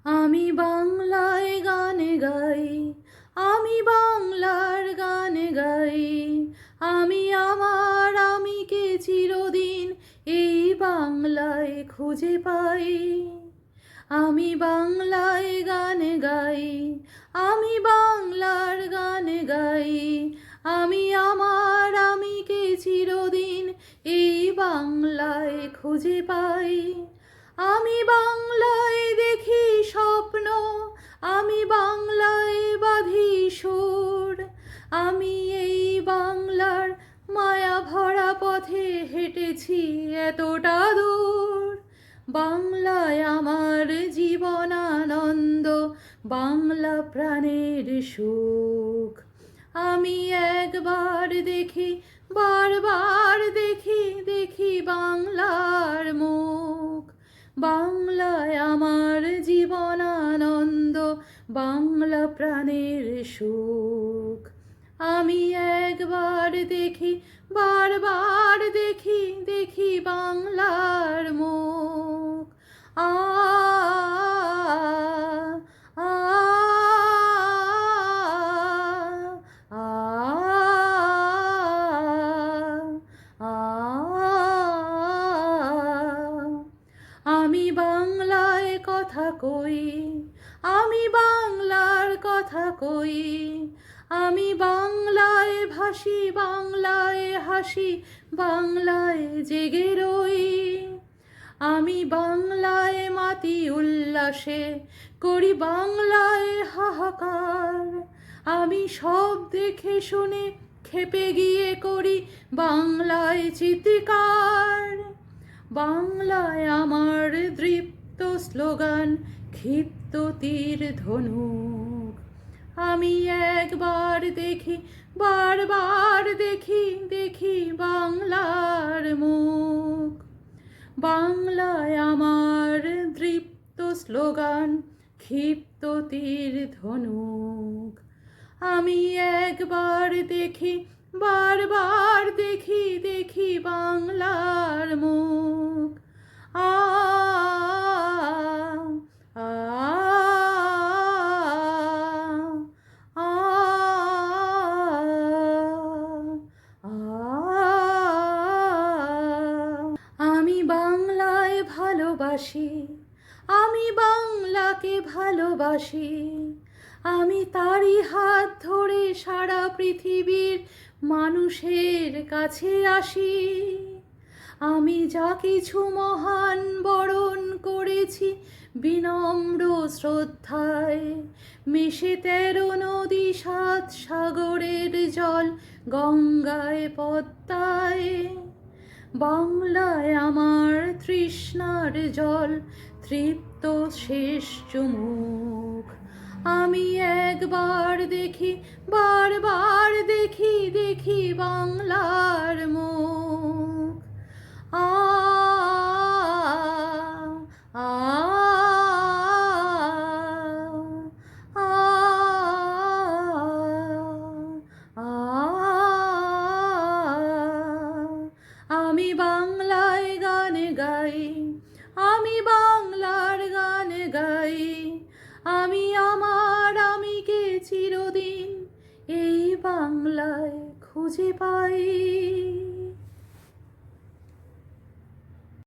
আমি বাংলায় গান গাই, আমি বাংলার গান গাই। আমি আমার আমিকে চিরদিন এই বাংলায় খুঁজে পাই। আমি বাংলায় গান গাই, আমি বাংলার গান গাই। আমি আমার আমিকে চিরদিন এই বাংলায় খুঁজে পাই। আমি বাংলায় দেখি স্বপ্ন, আমি বাংলায় বাঁধি সুর। আমি এই বাংলার মায়া ভরা পথে হেঁটেছি এতটা দূর। বাংলায় আমার জীবন আনন্দ, বাংলা প্রাণের সুখ। আমি একবার দেখি, বারবার দেখি, দেখি বাংলার মুখ। বাংলায় আমার জীবন আনন্দ, বাংলা প্রাণের সুখ। আমি একবার দেখি, বারবার দেখি, দেখি বাংলার মুখ। আ আ আ আ আমি বাংলায় কথা কই, আমি বাংলার কথা কই। আমি বাংলায় ভাসি, বাংলায় হাসি, বাংলায় জেগে রই। আমি বাংলায় মাতি উল্লাসে, করি বাংলায় হাহাকার। আমি সব দেখে শুনে খেপে গিয়ে করি বাংলায় চিৎকার। বাংলায় আমার দৃপ্ত স্লোগান, ক্ষিপ্ত তীর ধনুক। আমি একবার দেখি, বারবার দেখি, দেখি বাংলার মুখ। বাংলায় আমার দৃপ্ত স্লোগান, ক্ষিপ্ত তীর ধনুক। আমি একবার দেখি, বারবার দেখি, দেখি বাংলার মুখ। আ আ আ আ আমি বাংলায় ভালোবাসি, আমি বাংলাকে ভালোবাসি। আমি তারই হাত ধরে সারা পৃথিবীর মানুষের কাছে আসি। আমি যা কিছু মহান বরণ করেছি বিনম্র শ্রদ্ধায়। মিশে 13 নদী 7 সাগরের জল, গঙ্গায় পদ্মায়। বাংলায় আমার তৃষ্ণার জল, তৃপ্ত শেষ চুমুক। আমি একবার দেখি, বারবার দেখি, দেখি বাংলার মুখ। আ আ আ আ আমি বাংলায় গান গাই, আমি বাংলার গান গাই। আমি আমার আমিকে চিরদিন এই বাংলায় খুঁজে পাই।